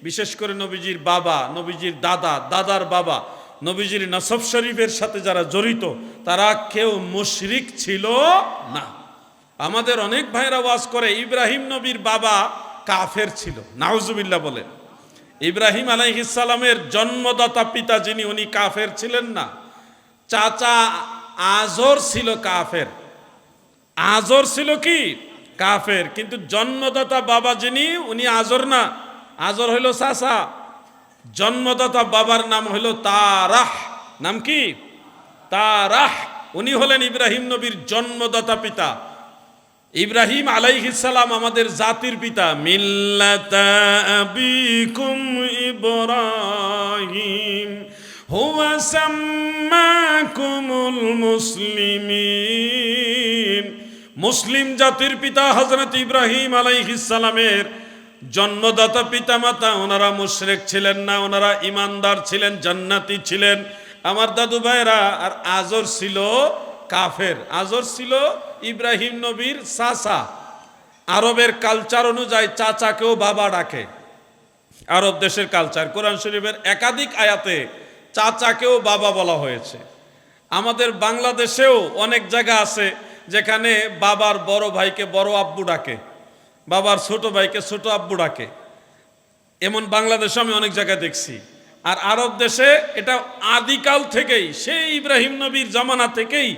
বিশেষ করে নবীজির বাবা, নবীজির দাদা, দাদার বাবা, নবীজির নসব শরীফের সাথে যারা জড়িত তারা কেউ মুশরিক ছিল না। আমাদের অনেক ভাইরা ওয়াজ করে ইব্রাহিম নবীর বাবা কাফের ছিল, নাউজুবিল্লাহ বলেন। ইব্রাহিম আলাইহিস সালামের জন্মদাতা পিতা যিনি, উনি কাফের ছিলেন না। চাচা আজর ছিল কাফের, আজর ছিল কি কাফের, কিন্তু জন্মদাতা বাবা যিনি উনি আজর না, আজর হইল চাচা। জন্মদাতা বাবার নাম হইল তারাহ। নাম কি? তারাহ। উনি হলেন ইব্রাহিম নবীর জন্মদাতা পিতা। ইব্রাহিম আলাইহিস সালাম আমাদের জাতির পিতা। মিল্লাতা আবিকুম ইব্রাহিম হুয়া সাম্মাকুমুল মুসলিমিন। মুসলিম জাতির পিতা হযরত ইব্রাহিম আলাইহিস সালামের জন্মদাতা পিতামাতা ওনারা মুশরিক ছিলেন না, ওনারা ইমানদার ছিলেন, জান্নাতি ছিলেন আমার দাদু ভাইরা। আর আজর ছিল কাফের, আজর ছিল ইব্রাহিম নবীর চাচা। আরবের কালচার অনুযায়ী চাচাকেও বাবা ডাকে, আরব দেশের কালচার। কোরআন শরীফের একাধিক আয়াতে চাচাকেও বাবা বলা হয়েছে। আমাদের বাংলাদেশেও অনেক জায়গা আছে যেখানে বাবার বড় ভাইকে বড় আব্বু ডাকে, বাবার ছোট ভাইকে ছোট আব্বু ডাকে। এমন বাংলাদেশে আমি অনেক জায়গায় দেখছি। আর আরব দেশে এটা আদিকাল থেকেই, সেই ইব্রাহিম নবীর জামানা থেকেই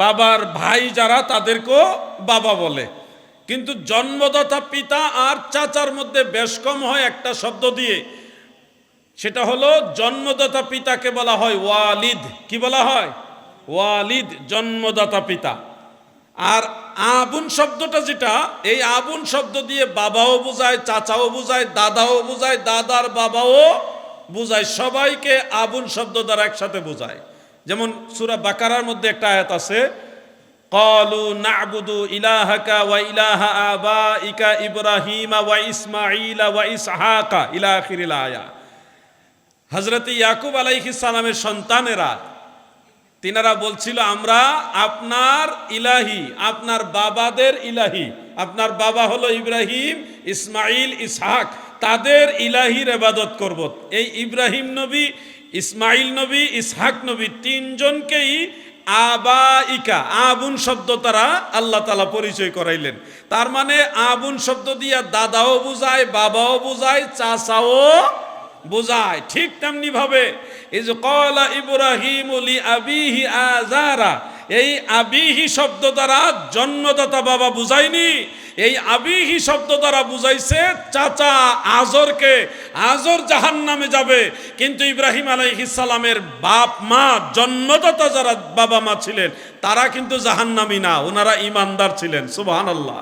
বাবার ভাই যারা তাদেরকেও বাবা বলে। কিন্তু জন্মদাতা পিতা আর চাচার মধ্যে বেশ কম হয় একটা শব্দ দিয়ে, সেটা হলো জন্মদাতা পিতাকে বলা হয় ওয়ালিদ। কি বলা হয়? ওয়ালিদ, জন্মদাতা পিতা। আর আবুন শব্দটা যেটা, এই আবুন শব্দ দিয়ে বাবাও বোঝায়, চাচাও বোঝায়, দাদাও বোঝায়, দাদার বাবাও বোঝায়, সবাইকে আবুন শব্দ দ্বারা একসাথে বোঝায়। যেমন সূরা বাকারার মধ্যে একটা আয়াত আছে, ক্বালু না'বুদু ইলাহাকা ওয়া ইলাহা আবাইকা ইব্রাহিমা ওয়া ইসমাঈলা ওয়া ইসহাকা ইলা আখিরিল আয়া। হযরত ইয়াকুব আলাইহিস সালামের সন্তানেরা তিনারা বলছিল আমরা আপনার ইলাহি, আপনার বাবাদের ইলাহি। আপনার বাবা হলো ইব্রাহিম, ইসমাইল, ইসহাক, তাদের ইলাহির ইবাদত করব। এই ইব্রাহিম নবী, ইসমাইল নবী, ইসহাক নবী তিনজনকেই আবাইকা, আবুন শব্দ তারা আল্লাহ তাআলা পরিচয় করাইলেন। তার মানে আবুন শব্দ দিয়া দাদাও বুঝায়, বাবাও বুঝায়, চাচাও বোঝায়। ঠিক তেমনি ভাবে এই যে ক্বালা ইব্রাহিম লি আবিহি আযারা, এই আবিহি শব্দ দ্বারা জন্মদাতা বাবা বুঝায়নি, এই আবিহি শব্দ দ্বারা বুঝাইছে চাচা আজরকে। আজর জাহান্নামে যাবে, কিন্তু ইব্রাহিম আলাইহিস সালামের বাপ মা, জন্মদাতা যারা বাবা মা ছিলেন তারা কিন্তু জাহান্নামী না, ওনারা ঈমানদার ছিলেন। সুবহানাল্লাহ।